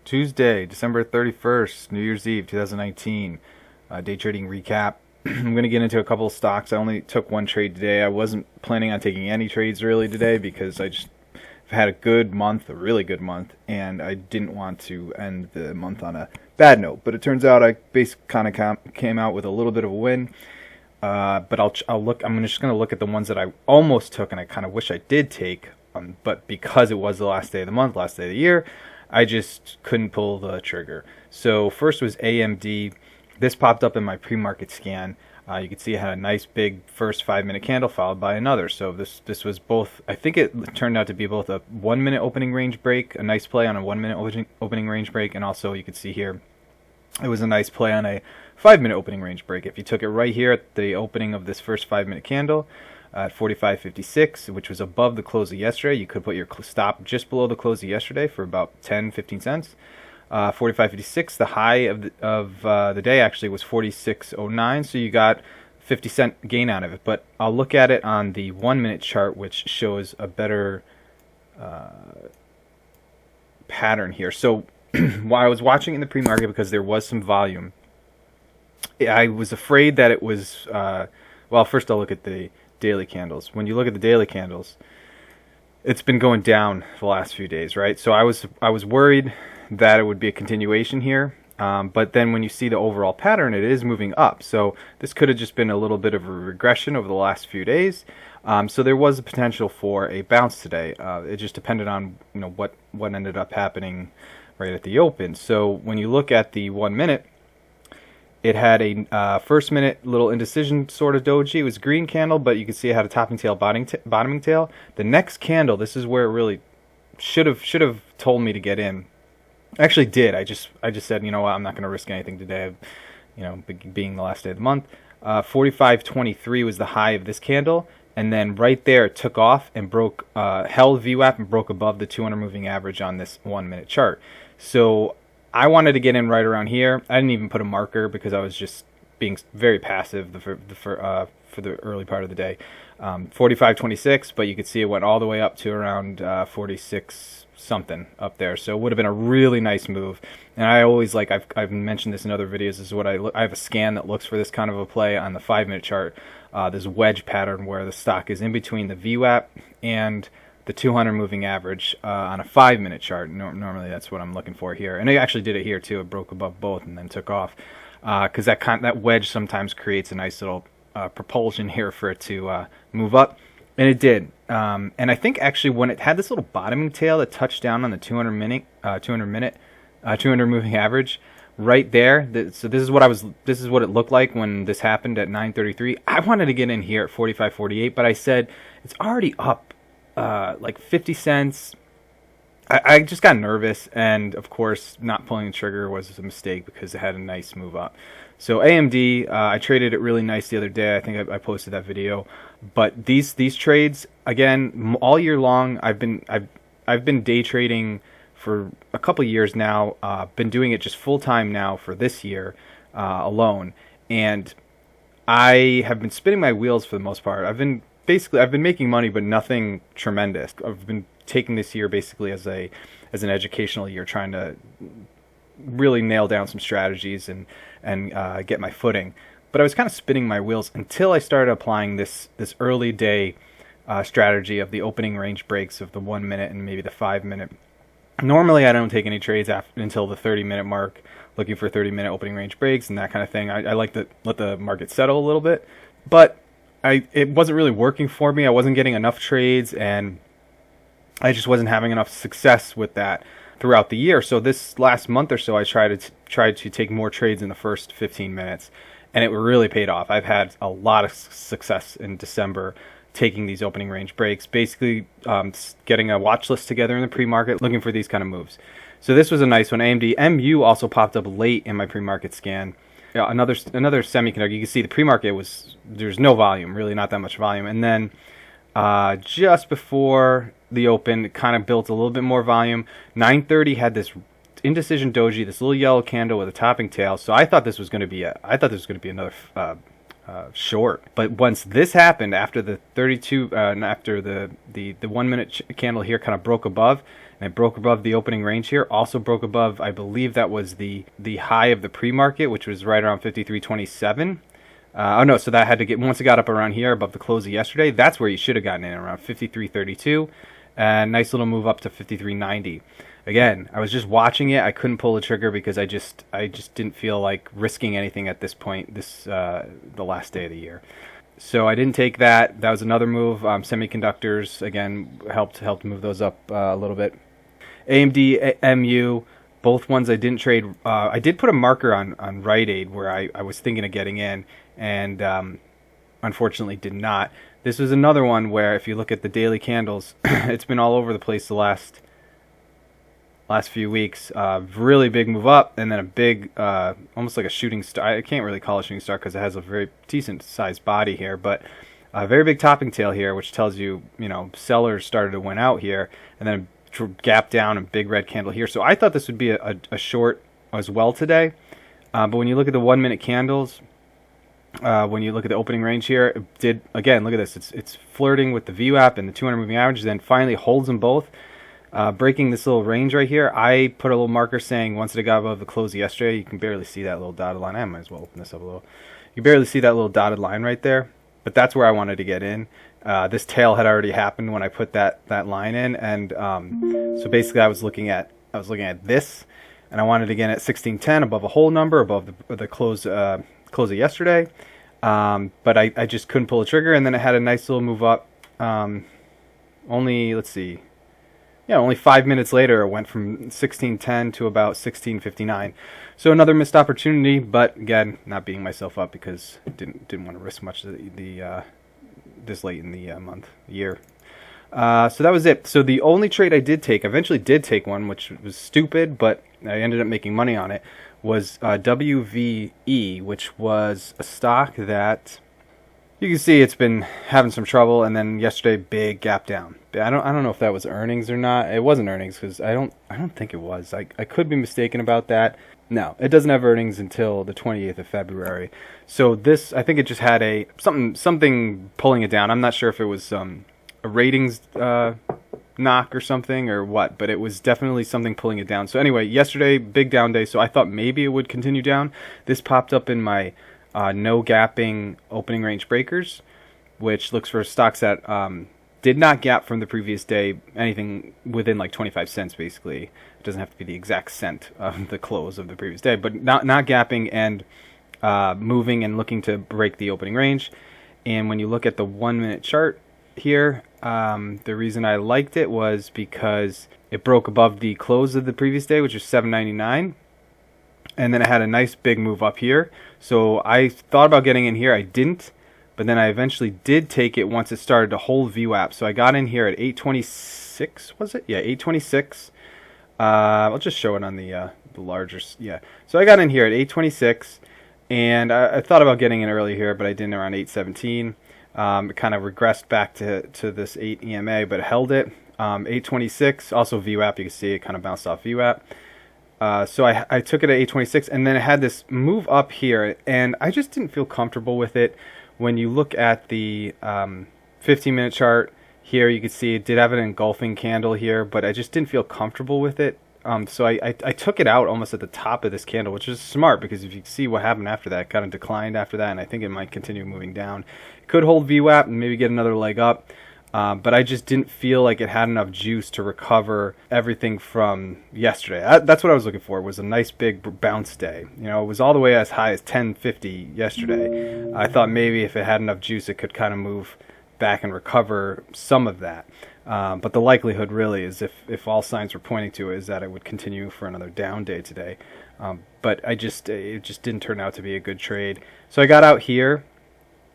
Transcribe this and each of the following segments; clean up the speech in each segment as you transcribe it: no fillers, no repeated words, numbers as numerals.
Tuesday, December 31st, New Year's Eve, 2019. Day trading recap. I'm going to get into a couple of stocks. I only took one trade today. I wasn't planning on taking any trades really today because I just had a good month, a really good month, and I didn't want to end the month on a bad note. But it turns out I basically kind of came out with a little bit of a win. But I'll look. I'm just going to look at the ones that I almost took, and I kind of wish I did take. But because it was the last day of the month, last day of the year, I just couldn't pull the trigger. So first was AMD. This popped up in my pre-market scan. You can see it had a nice big first 5-minute candle followed by another. So this was both, I think it turned out to be both a 1-minute opening range break, a nice play on a 1-minute opening range break, and also you can see here it was a nice play on a 5-minute opening range break. If you took it right here at the opening of this first 5-minute candle at 45.56, which was above the close of yesterday, you could put your stop just below the close of yesterday for about 10-15 cents. 45.56, the high of the day actually was 46.09, so you got 50-cent gain out of it. But I'll look at it on the 1-minute chart, which shows a better pattern here. So while I was watching in the pre-market, because there was some volume, I was afraid that it was, well, first I'll look at the daily candles. When you look at the daily candles, it's been going down the last few days, right? So I was worried that it would be a continuation here, but then when you see the overall pattern, it is moving up. So this could have just been a little bit of a regression over the last few days. So there was a potential for a bounce today. It just depended on what ended up happening right at the open. So when you look at the 1 minute, it had a first minute little indecision sort of doji. It was a green candle, but you can see it had a topping tail, bottoming tail. The next candle, this is where it really should have told me to get in. Actually did. I just said, you know what, I'm not going to risk anything today, being the last day of the month. 45.23 was the high of this candle, and then right there it took off and broke, held VWAP and broke above the 200 moving average on this 1 minute chart. So I wanted to get in right around here. I didn't even put a marker because I was just being very passive for the early part of the day. 45.26, but you could see it went all the way up to around 46 something up there. So it would have been a really nice move. And I always I've mentioned this in other videos. This is what I have a scan that looks for this kind of a play on the 5-minute chart. This wedge pattern where the stock is in between the VWAP and the 200 moving average on a 5-minute chart. Normally that's what I'm looking for here. And it actually did it here too. It broke above both and then took off. Because that wedge sometimes creates a nice little propulsion here for it to move up. And it did. And I think actually when it had this little bottoming tail that touched down on the 200 moving average right there. So this is what it looked like when this happened at 9:33. I wanted to get in here at 45.48, but I said it's already up like 50 cents. I just got nervous, and of course not pulling the trigger was a mistake because it had a nice move up. So AMD, I traded it really nice the other day. I think I posted that video. But these trades, again, all year long, I've been day trading for a couple years now. Been doing it just full time now for this year alone, and I have been spinning my wheels for the most part. I've been making money, but nothing tremendous. I've been taking this year basically as an educational year, trying to really nail down some strategies and get my footing. But I was kind of spinning my wheels until I started applying this early day strategy of the opening range breaks of the 1 minute and maybe the 5-minute. Normally, I don't take any trades until the 30-minute mark, looking for 30-minute opening range breaks and that kind of thing. I like to let the market settle a little bit, but it wasn't really working for me. I wasn't getting enough trades, and I just wasn't having enough success with that throughout the year. So this last month or so, I tried to take more trades in the first 15 minutes, and it really paid off. I've had a lot of success in December taking these opening range breaks, basically getting a watch list together in the pre-market, looking for these kind of moves. So this was a nice one. AMD MU also popped up late in my pre-market scan. Yeah, another semiconductor. You can see the pre-market there's no volume, really not that much volume. And then just before the open, it kind of built a little bit more volume. 9:30 had this indecision doji, this little yellow candle with a topping tail. So I thought this was going to be another short. But once this happened, after the 32, after the 1 minute candle here kind of broke above and it broke above the opening range here. Also broke above, I believe that was the high of the pre-market, which was right around 53.27. Oh no, so that had to get, once it got up around here above the close of yesterday, that's where you should have gotten in, around 53.32. And nice little move up to 53.90. Again, I was just watching it. I couldn't pull the trigger because I just didn't feel like risking anything at this point, the last day of the year. So I didn't take that. That was another move. Semiconductors, again, helped move those up a little bit. AMD, MU, both ones I didn't trade. I did put a marker on Rite where I was thinking of getting in, and unfortunately did not. This was another one where if you look at the daily candles, it's been all over the place the last few weeks. Really big move up, and then a big, almost like a shooting star. I can't really call it a shooting star because it has a very decent sized body here, but a very big topping tail here, which tells you, sellers started to win out here, and then a gap down and big red candle here. So I thought this would be a short as well today, but when you look at the 1 minute candles, when you look at the opening range here, it did, again, look at this. It's flirting with the VWAP and the 200 moving average, then finally holds them both. Breaking this little range right here, I put a little marker saying once it got above the close yesterday, you can barely see that little dotted line. I might as well open this up a little. You can barely see that little dotted line right there, but that's where I wanted to get in. This tail had already happened when I put that line in, and so basically I was looking at this, and I wanted to get at 1610 above a whole number above the close of yesterday, but I just couldn't pull the trigger, and then it had a nice little move up. Only, let's see. Yeah, only 5 minutes later, it went from 1610 to about 1659. So another missed opportunity, but again, not beating myself up because I didn't want to risk much this late in the year. So that was it. So the only trade I did take, eventually did take one, which was stupid, but I ended up making money on it, was WVE, which was a stock that you can see it's been having some trouble, and then yesterday big gap down. I don't know if that was earnings or not. It wasn't earnings because I don't think it was. I could be mistaken about that. No, it doesn't have earnings until the 28th of February. So this, I think it just had something pulling it down. I'm not sure if it was a ratings knock or something or what, but it was definitely something pulling it down. So anyway, yesterday big down day. So I thought maybe it would continue down. This popped up in my no gapping opening range breakers, which looks for stocks that did not gap from the previous day, anything within like 25 cents basically. It doesn't have to be the exact cent of the close of the previous day, but not gapping and moving and looking to break the opening range. And when you look at the 1 minute chart here, the reason I liked it was because it broke above the close of the previous day, which was 7.99. And then it had a nice big move up here. So I thought about getting in here. I didn't. But then I eventually did take it once it started to hold VWAP. So I got in here at 826, was it? Yeah, 826. I'll just show it on the larger. Yeah. So I got in here at 826. And I thought about getting in early here, but I didn't around 817. It kind of regressed back to this 8 EMA, but held it. 826. Also VWAP. You can see it kind of bounced off VWAP. So I took it at 826, and then it had this move up here, and I just didn't feel comfortable with it. When you look at the 15-minute chart here, you can see it did have an engulfing candle here, but I just didn't feel comfortable with it. So I took it out almost at the top of this candle, which is smart because if you see what happened after that, it kind of declined after that, and I think it might continue moving down. It could hold VWAP and maybe get another leg up. But I just didn't feel like it had enough juice to recover everything from yesterday. That's what I was looking for, was a nice big bounce day. It was all the way as high as 1050 yesterday. I thought maybe if it had enough juice, it could kind of move back and recover some of that. But the likelihood really is, if all signs were pointing to it, is that it would continue for another down day today. But it just didn't turn out to be a good trade. So I got out here.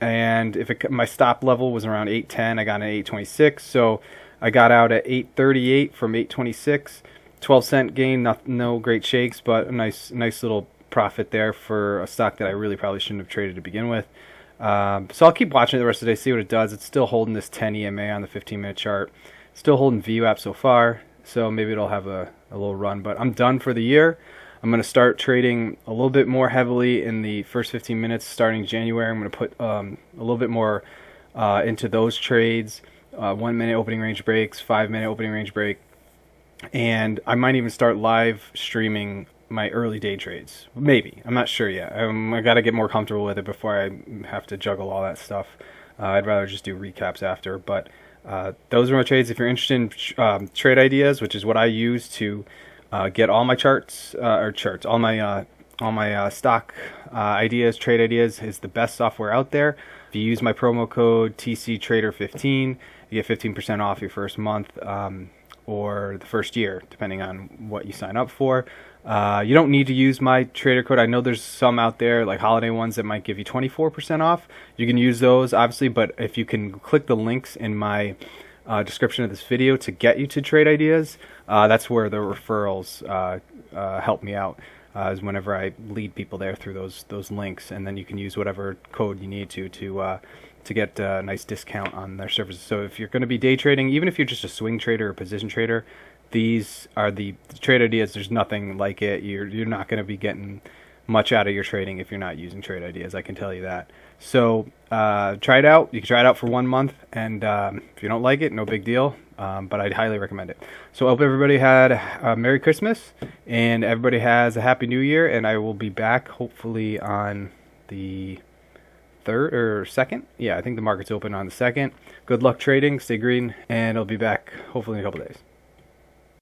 And my stop level was around 810, I got an 826. So I got out at 838 from 826. 12-cent gain, no great shakes, but a nice little profit there for a stock that I really probably shouldn't have traded to begin with. So I'll keep watching it the rest of the day, see what it does. It's still holding this 10 EMA on the 15-minute chart. Still holding VWAP so far, so maybe it'll have a little run. But I'm done for the year. I'm going to start trading a little bit more heavily in the first 15 minutes starting January. I'm going to put a little bit more into those trades. 1 minute opening range breaks, 5 minute opening range break. and I might even start live streaming my early day trades. Maybe. I'm not sure yet. I got to get more comfortable with it before I have to juggle all that stuff. I'd rather just do recaps after. But those are my trades. If you're interested in trade ideas, which is what I use to get all my all my stock ideas, trade ideas, is the best software out there. If you use my promo code TCTrader15, you get 15% off your first month. Or the first year, depending on what you sign up for. You don't need to use my trader code. I know there's some out there, like holiday ones, that might give you 24% off. You can use those, obviously, but if you can click the links in my description of this video to get you to trade ideas, that's where the referrals help me out. Is whenever I lead people there through those links, and then you can use whatever code you need to get a nice discount on their services. So if you're going to be day trading, even if you're just a swing trader or position trader, these are the trade ideas. There's nothing like it. You're not going to be getting much out of your trading if you're not using trade ideas. I can tell you that. So try it out. You can try it out for 1 month, and if you don't like it, no big deal. But I'd highly recommend it. So I hope everybody had a Merry Christmas and everybody has a Happy New Year. And I will be back hopefully on the 3rd or 2nd. Yeah, I think the market's open on the 2nd. Good luck trading. Stay green. And I'll be back hopefully in a couple days.